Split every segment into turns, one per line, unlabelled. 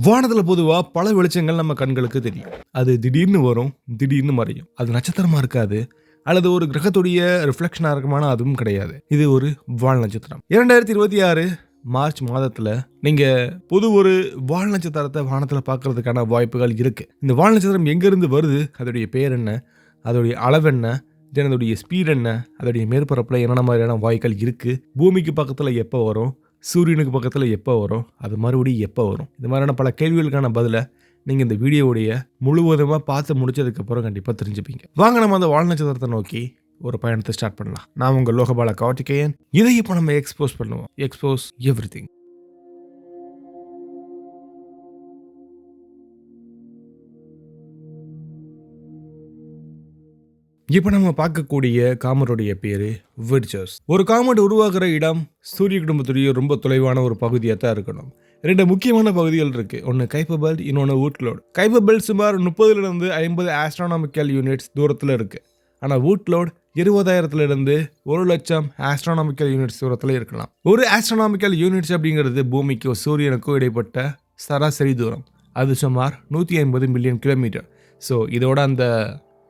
வானத்துல பொதுவா பல வெளிச்சங்கள் நம்ம கண்களுக்கு தெரியும். அது திடீர்னு வரும், திடீர்னு மறையும். அது நட்சத்திரமா இருக்காது. அல்லது ஒரு கிரகத்துடைய ரிஃப்ளெக்ஷனா இருக்குமானா அதுவும் கிடையாது. இது ஒரு வால் நட்சத்திரம். 2026 மார்ச் மாதத்துல நீங்க புது ஒரு வால் நட்சத்திரத்தை வானத்துல பார்க்கறதுக்கான வாய்ப்புகள் இருக்கு. இந்த வால் நட்சத்திரம் எங்கிருந்து வருது? அதோடைய பெயர் என்ன? அதோடைய அளவு என்ன? அதோடைய ஸ்பீட் என்ன? அதோடைய மேற்பரப்புல என்னென்ன மாதிரியான வாயுக்கள் இருக்கு? பூமிக்கு பக்கத்துல எப்போ வரும்? சூரியனுக்கு பக்கத்துல எப்போ வரும்? அது மறுபடியும் எப்போ வரும்? இந்த மாதிரியான பல கேள்விகளுக்கான பதில நீங்க இந்த வீடியோவுடைய முழுவதுமா பார்த்து முடிச்சதுக்கு அப்புறம் கண்டிப்பா தெரிஞ்சுப்பீங்க. வாங்க நம்ம அந்த வால் நட்சத்திரத்தை நோக்கி ஒரு பயணத்தை ஸ்டார்ட் பண்ணலாம். நான் உங்க லோகபால கார்த்திகேயன். இதை இப்போ நம்ம எக்ஸ்போஸ் பண்ணுவோம். Expose everything. இப்போ நம்ம பார்க்கக்கூடிய காமெட்டுடைய பேரு விர்ச்சஸ். ஒரு காமெட் உருவாக்குற இடம் சூரிய குடும்பத்துடைய ரொம்ப தொலைவான ஒரு பகுதியாக தான் இருக்கணும். 2 முக்கியமான பகுதிகள் இருக்கு. ஒன்று கைப்பர் பெல்ட், இன்னொன்று வூட் கிளவுட். கைப்பர் பெல்ட் சுமார் 30லிருந்து 50 ஆஸ்ட்ரானாமிக்கல் யூனிட்ஸ் தூரத்தில் இருக்கு. ஆனால் வூட் கிளவுட் 20,000லிருந்து 1,00,000 ஆஸ்ட்ரானாமிக்கல் யூனிட்ஸ் தூரத்தில் இருக்கலாம். ஒரு ஆஸ்ட்ரானாமிக்கல் யூனிட்ஸ் அப்படிங்கிறது பூமிக்கும் சூரியனுக்கும் இடைப்பட்ட சராசரி தூரம். அது சுமார் 150 மில்லியன் கிலோமீட்டர். ஸோ இதோட அந்த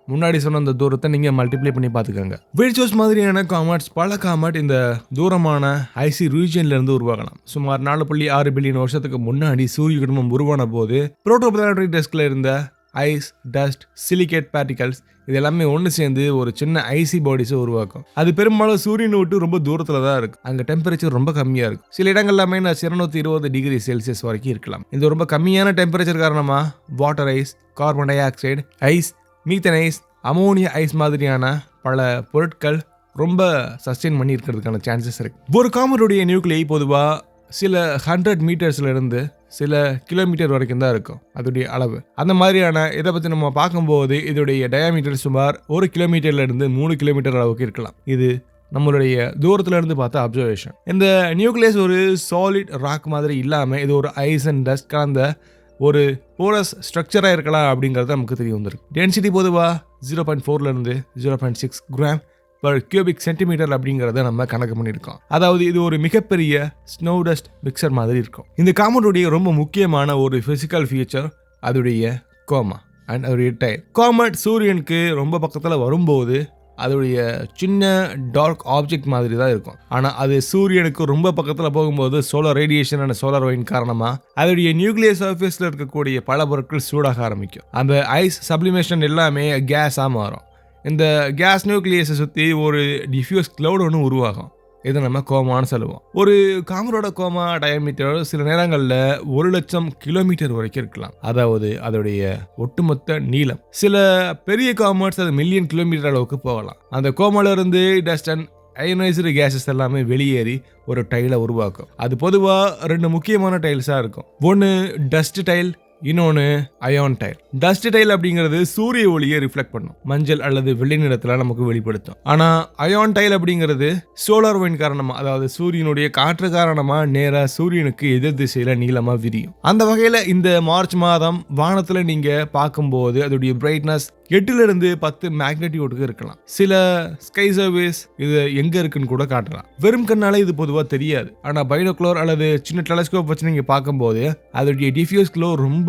முன்னாடி சொன்ன அந்த தூரத்தை நீங்கள் மல்டிப்ளை பண்ணி பார்த்துக்கோங்க. விர்ச்சஸ் மாதிரியான காமெட்ஸ், பல காமெட் இந்த தூரமான ஐசி ரீஜியன்லேருந்து உருவாகலாம். சுமார் 4.6 பில்லியன் வருஷத்துக்கு முன்னாடி சூரிய குடும்பம் உருவான போது புரோட்டோபிளானட்டரி டிஸ்கில் இருந்த ஐஸ், டஸ்ட், சிலிகேட் பார்ட்டிகல்ஸ் இது எல்லாமே ஒன்று சேர்ந்து ஒரு சின்ன ஐசி பாடிஸை உருவாக்கும். அது பெரும்பாலும் சூரியனை விட்டு ரொம்ப தூரத்தில் தான் இருக்கும். அங்கே டெம்பரேச்சர் ரொம்ப கம்மியாக இருக்கும். சில இடங்கள்லாமே 220 டிகிரி செல்சியஸ் வரைக்கும் இருக்கலாம். இந்த ரொம்ப கம்மியான டெம்பரேச்சர் காரணமாக water ice, carbon dioxide ice, methane ice, ammonia ice மாதிரியான பல பொருட்கள் ரொம்ப சஸ்டெயின் பண்ணி இருக்கிறதுக்கான சான்சஸ் இருக்கு. ஒரு காமெட்டுடைய நியூக்ளியை பொதுவாக சில 100 மீட்டர்ஸ்ல இருந்து சில கிலோமீட்டர் வரைக்கும் தான் இருக்கும் அதோடைய அளவு. அந்த மாதிரியான இதை பற்றி நம்ம பார்க்கும்போது இதோடைய டயாமீட்டர் சுமார் 1 கிலோமீட்டர்ல இருந்து 3 கிலோமீட்டர் அளவுக்கு இருக்கலாம். இது நம்மளுடைய தூரத்துல இருந்து பார்த்த அப்சர்வேஷன். இந்த நியூக்ளியஸ் ஒரு சாலிட் ராக் மாதிரி இல்லாமல் இது ஒரு ஐஸ் அண்ட் டஸ்ட் கலந்த ஒரு போரஸ் ஸ்ட்ரக்சராக இருக்கலாம் அப்படிங்கிறது நமக்கு தெரிய வந்திருக்கு. டென்சிட்டி பொதுவாக 0.4லேருந்து 0.6 கிராம் பர் கியூபிக் சென்டிமீட்டர் அப்படிங்கிறத நம்ம கணக்கு பண்ணியிருக்கோம். அதாவது இது ஒரு மிகப்பெரிய ஸ்னோ டஸ்ட் மிக்சர் மாதிரி இருக்கும். இந்த காமெட்டுடைய ரொம்ப முக்கியமான ஒரு ஃபிசிக்கல் ஃபீச்சர் அதோடைய கோமா அண்ட் அதோடைய டைல். காமெட் சூரியனுக்கு ரொம்ப பக்கத்தில் வரும்போது அதோடைய சின்ன டார்க் ஆப்ஜெக்ட் மாதிரி தான் இருக்கும். ஆனால் அது சூரியனுக்கு ரொம்ப பக்கத்தில் போகும்போது solar radiation and solar wind காரணமாக அதோடைய நியூக்ளியர் சர்ஃபேஸில் இருக்கக்கூடிய பல பொருட்கள் சூடாக ஆரம்பிக்கும். அந்த ஐஸ் சப்ளிமேஷன் எல்லாமே கேஸாக மாறும். இந்த கேஸ் நியூக்ளியஸை சுற்றி ஒரு டிஃப்யூஸ் கிளவுட் ஒன்று உருவாகும். இதை நம்ம கோமான்னு சொல்லுவோம். ஒரு காமெட்டோட கோமா டயாமீட்டர் சில நேரங்களில் 1,00,000 கிலோமீட்டர் வரைக்கும் இருக்கலாம். அதாவது அதோடைய ஒட்டுமொத்த நீளம். சில பெரிய காமெட்ஸ் அது மில்லியன் கிலோமீட்டர் அளவுக்கு போகலாம். அந்த கோமால இருந்து டஸ்ட் அண்ட் அயனைஸ்டு கேஸஸ் எல்லாமே வெளியேறி ஒரு டைலை உருவாக்கும். அது பொதுவாக 2 முக்கியமான டைல்ஸாக இருக்கும். ஒன்று டஸ்ட் டைல், இன்னொன்று அயான் டைல். டஸ்ட் டைல் அப்படிங்கிறது சூரிய ஒளியை ரிஃப்ளெக்ட் பண்ணும், மஞ்சள் அல்லது வெள்ளை நிறத்தில் நமக்கு வெளிப்படுத்தும். ஆனால் அயான் டைல் அப்படிங்கிறது சோலார் வைன் காரணமாக, அதாவது சூரியனுடைய காற்று காரணமாக நேராக சூரியனுக்கு எதிர் திசையில் நீளமாக விரியும். அந்த வகையில் இந்த மார்ச் மாதம் வானத்தில் நீங்கள் பார்க்கும்போது அதோடைய பிரைட்னஸ் 8லிருந்து 10 மேக்னிடியூடுக்கு இருக்கலாம். சில ஸ்கை சர்வீஸ் இது எங்க இருக்குன்னு கூட காட்டலாம். வெறும் கண்ணால இது பொதுவாக தெரியாது. ஆனால் பைனோகுலர் அல்லது சின்ன டெலஸ்கோப் வச்சு நீங்க பார்க்கும்போது அதோடைய டிஃப்யூஸ் க்ளோ ரொம்ப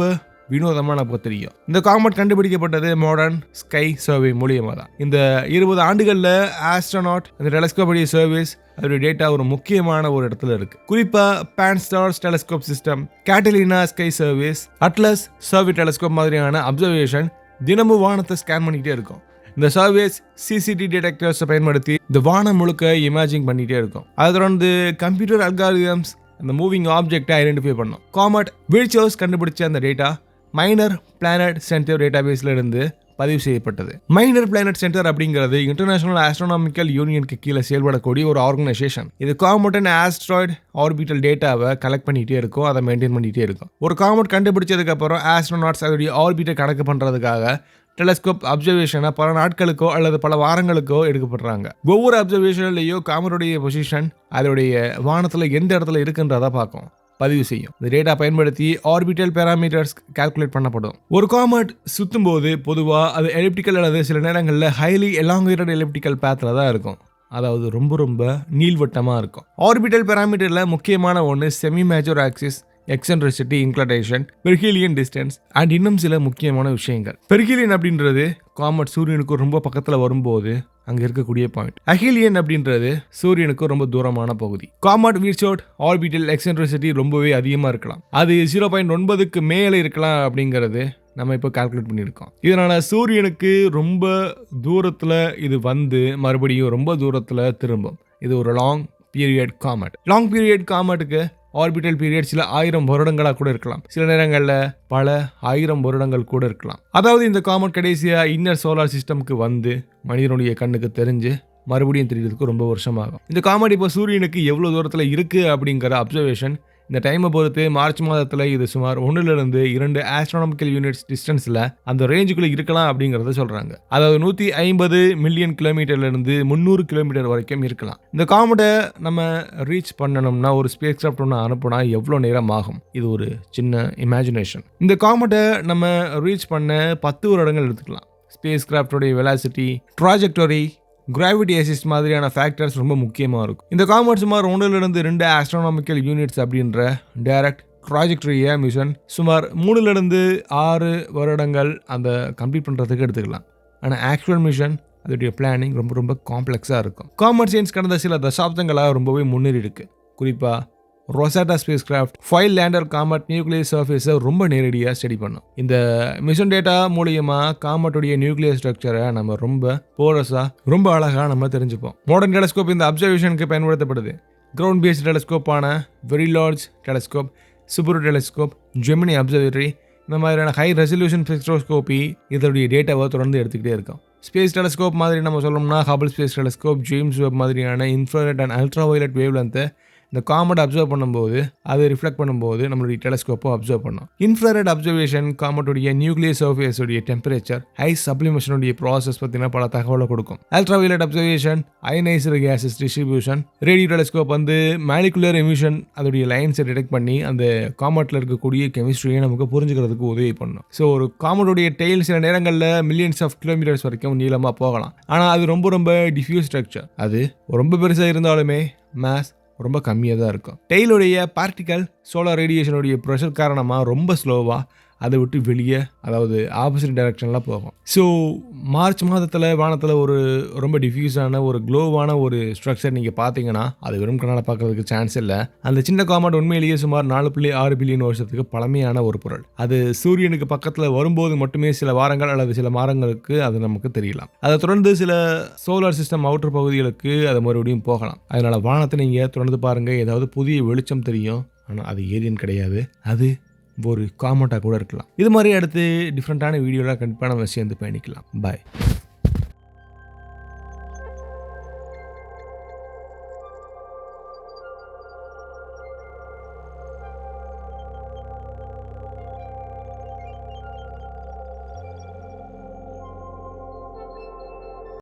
வினோதமா நமக்கு தெரியும். இந்த காமெட் கண்டுபிடிக்கப்பட்டது மாடர்ன் ஸ்கை சர்வே மூலியமா தான். இந்த 20 ஆண்டுகள்ல ஆஸ்ட்ரோநாட் இந்த டெலஸ்கோப் சர்வீஸ் அதோடைய டேட்டா ஒரு முக்கியமான ஒரு இடத்துல இருக்கு. குறிப்பா PanSTARRS telescope system, Catalina sky service, ATLAS survey telescope மாதிரியான அப்சர்வேஷன் தினமும் வானத்தை ஸ்கேன் பண்ணிக்கிட்டே இருக்கும். இந்த சர்வீஸ் சிசிடி டிடெக்டர்ஸை பயன்படுத்தி இந்த வானம் முழுக்க இமேஜிங் பண்ணிட்டே இருக்கும். அதை தொடர்ந்து கம்ப்யூட்டர் அல்காரிதம்ஸ் அந்த மூவிங் ஆப்ஜெக்டை ஐடென்டிஃபை பண்ணும். காமெட் விர்ச்சஸ் கண்டுபிடிச்ச அந்த டேட்டா மைனர் பிளானட் சென்டர் டேட்டாபேஸ்ல இருந்து பதிவு செய்யப்பட்டது. மைனர் பிளானட் சென்டர் அப்படிங்கிறது இன்டர்நேஷனல் ஆஸ்ட்ரோனாமிக்கல் யூனியனுக்கு கீழே செயல்படக்கூடிய ஒரு ஆர்கனைசேஷன். இது காமெட் அண்ட் ஆஸ்ட்ராய்டு ஆர்பிட்டல் டேட்டாவை கலெக்ட் பண்ணிட்டே இருக்கும், அதை மெயின்டைன் பண்ணிட்டே இருக்கும். ஒரு காமெட் கண்டுபிடிச்சதுக்கு அப்புறம் ஆஸ்ட்ரோநாட்ஸ் அதோடைய ஆர்பிட்டை கணக்கு பண்றதுக்காக டெலஸ்கோப் அப்சர்வேஷனை பல நாட்களுக்கோ அல்லது பல வாரங்களுக்கோ எடுக்கப்படுறாங்க. ஒவ்வொரு அப்சர்வேஷன்லையும் காமெட்டுடைய பொசிஷன் அதோடைய வானத்தில் எந்த இடத்துல இருக்குன்றதை பார்க்கும், பதிவு செய்யும். இந்த டேட்டா பயன்படுத்தி ஆர்பிட்டல் பேராமீட்டர்ஸ் கால்குலேட் பண்ணப்படும். ஒரு காமெட் சுத்தும் போது பொதுவாக அது எலிப்டிக்கல் அல்லது சில நேரங்களில் ஹைலி எலாங்கேட்டட் எலிப்டிக்கல் பேத்ல தான் இருக்கும். அதாவது ரொம்ப ரொம்ப நீள்வட்டமாக இருக்கும். ஆர்பிட்டல் பேராமீட்டரில் முக்கியமான ஒன்று semi major axis, eccentricity, inclination, perihelion distance and இன்னும் சில முக்கியமான விஷயங்கள். பெர்ஹீலியன் அப்படின்றது காமெட் சூரியனுக்கு ரொம்ப பக்கத்தில் வரும்போது அங்கே இருக்கக்கூடிய பாயிண்ட். அஹீலியன் அப்படின்றது சூரியனுக்கு ரொம்ப தூரமான பகுதி. காமெட் வீர்ச்சோட் ஆர்பிட்டல் எக்ஸென்ட்ரிசிட்டி ரொம்பவே அதிகமாக இருக்கலாம். அது 0.9க்கு மேலே இருக்கலாம் அப்படிங்கிறது நம்ம இப்போ கால்குலேட் பண்ணியிருக்கோம். இதனால சூரியனுக்கு ரொம்ப தூரத்தில் இது வந்து மறுபடியும் ரொம்ப தூரத்தில் திரும்பும். இது ஒரு long period comet. Long period காமெட்டுக்கு ஆர்பிட்டல் பீரியட் சில 1000 வருடங்களாக கூட இருக்கலாம். சில நேரங்களில் பல 1000 வருடங்கள் கூட இருக்கலாம். அதாவது இந்த காமெட் கடைசியாக இன்னர் சோலார் சிஸ்டம்க்கு வந்து மனிதனுடைய கண்ணுக்கு தெரிஞ்சு மறுபடியும் தெரியறதுக்கு ரொம்ப வருஷமாகும். இந்த காமெட் இப்போ சூரியனுக்கு எவ்வளோ தூரத்தில் இருக்குது அப்படிங்கிற அப்சர்வேஷன் இந்த டைமை பொறுத்து மார்ச் மாதத்தில் இது சுமார் 1லிருந்து 2 ஆஸ்ட்ரானமிக்கல் யூனிட்ஸ் டிஸ்டன்ஸில் அந்த ரேஞ்சுக்குள்ளே இருக்கலாம் அப்படிங்கிறத சொல்கிறாங்க. அதாவது 150 மில்லியன் கிலோமீட்டர்லேருந்து 300 கிலோமீட்டர் வரைக்கும் இருக்கலாம். இந்த காமெட்டை நம்ம ரீச் பண்ணணும்னா ஒரு ஸ்பேஸ் கிராஃப்ட் ஒன்று அனுப்புனா எவ்வளோ நேரம் ஆகும்? இது ஒரு சின்ன இமேஜினேஷன். இந்த காமெட்டை நம்ம ரீச் பண்ண 10 வருடங்கள் எடுத்துக்கலாம். ஸ்பேஸ் கிராஃப்டோடைய வெலாசிட்டி, ட்ராஜெக்டரி, கிராவிட்டி அசிஸ்ட் மாதிரியான ஃபேக்டர்ஸ் ரொம்ப முக்கியமாக இருக்கும். இந்த காமெட் சுமார் 1லிருந்து 2 ஆஸ்ட்ரானமிக்கல் யூனிட்ஸ் அப்படின்ற டைரக்ட் ட்ராஜெக்டரியை மிஷன் சுமார் 3லிருந்து 6 வருடங்கள் அந்த கம்ப்ளீட் பண்ணுறதுக்கு எடுத்துக்கலாம். ஆனால் ஆக்சுவல் மிஷன் அதோடைய பிளானிங் ரொம்ப ரொம்ப காம்ப்ளெக்ஸாக இருக்கும். காமெட் சயின்ஸ் கடந்த சில தசாப்தங்களாக ரொம்பவே முன்னேறி இருக்கு. குறிப்பாக Rosetta spacecraft Philae lander comet nuclear சர்ஃபேஸை ரொம்ப நேரடியாக ஸ்டடி பண்ணும். இந்த மிஷன் டேட்டா மூலியமா காமெட்டுடைய நியூக்ளியர் ஸ்ட்ரக்சரை நம்ம ரொம்ப போரஸாக ரொம்ப அழகாக நம்ம தெரிஞ்சுப்போம். மாடர்ன் டெலஸ்கோப் இந்த அப்சர்வேஷனுக்கு பயன்படுத்தப்படுது. கிரவுண்ட் பேஸ்ட் டெலஸ்கோப்பான very large telescope, Subaru telescope, Gemini observatory இந்த மாதிரியான ஹை ரெசல்யூஷன் ஸ்பெக்ட்ரோஸ்கோபி இதோடைய டேட்டாவை தொடர்ந்து எடுத்துக்கிட்டே இருக்கும். ஸ்பேஸ் டெலஸ்கோப் மாதிரி நம்ம சொல்லணும்னா Hubble space telescope, James Webb மாதிரியான இன்ஃப்ராரெட் அண்ட் அல்ட்ரா வயலட் வேவ் லென்த்தை இந்த காமெட் அப்சர்வ் பண்ணும்போது அது ரிஃப்ளெக்ட் பண்ணும்போது நம்மளுடைய டெலஸ்கோப்பை அப்சர்வ் பண்ணோம். இன்ஃப்ராரெட் அப்சர்வேஷன் காமெட்டுடைய நியூக்ளியர் சர்ஃபேஸுடைய டெம்பரேச்சர், ஹை சப்ளிமேஷனுடைய ப்ராசஸ் பற்றின பல தகவலை கொடுக்கும். Ultraviolet observation, ionised gases distribution, radio telescope வந்து மாலிகுலர் எமிஷன் அதோடைய லைன்ஸை டிடெக்ட் பண்ணி அந்த காமெட்டில் இருக்கக்கூடிய கெமிஸ்ட்ரியை நமக்கு புரிஞ்சுக்கிறதுக்கு உதவி பண்ணும். ஸோ ஒரு காமெட்டுடைய டெய்ல் சில நேரங்களில் மில்லியன்ஸ் ஆஃப் கிலோமீட்டர்ஸ் வரைக்கும் நீளமாக போகலாம். ஆனால் அது ரொம்ப ரொம்ப டிஃப்யூஸ் ஸ்ட்ரக்சர். அது ரொம்ப பெருசாக இருந்தாலுமே மேஸ் ரொம்ப கம்மியாக தான் இருக்கும். டெய்லுடைய பார்ட்டிகல் சோலார் ரேடியேஷனுடைய ப்ரெஷர் காரணமாக ரொம்ப ஸ்லோவாக அதை விட்டு வெளியே, அதாவது ஆப்போசிட் டைரக்ஷனில் போகும். ஸோ மார்ச் மாதத்தில் வானத்தில் ஒரு ரொம்ப டிஃப்யூஸான ஒரு க்ளோவான ஒரு ஸ்ட்ரக்சர் நீங்கள் பார்த்தீங்கன்னா அது வெறும் கண்ணால் பார்க்கறதுக்கு சான்ஸ் இல்லை. அந்த சின்ன காமெட் உண்மையிலேயே சுமார் 4.6 பில்லியன் வருஷத்துக்கு பழமையான ஒரு பொருள். அது சூரியனுக்கு பக்கத்தில் வரும்போது மட்டுமே சில வாரங்கள் அல்லது சில மாதங்களுக்கு அது நமக்கு தெரியலாம். அதை தொடர்ந்து சில சோலார் சிஸ்டம் அவுட்டர் பகுதிகளுக்கு அது மறுபடியும் போகலாம். அதனால் வானத்தை நீங்கள் தொடர்ந்து பாருங்கள், ஏதாவது புதிய வெளிச்சம் தெரியும். ஆனால் அது ஏலியன் கிடையாது, அது ஒரு காமெட்டாக கூட இருக்கலாம். இது மாதிரி அடுத்து டிஃப்ரெண்ட்டான வீடியோலாம் கண்டிப்பாக நம்ம சேர்ந்து பயணிக்கலாம். பாய்.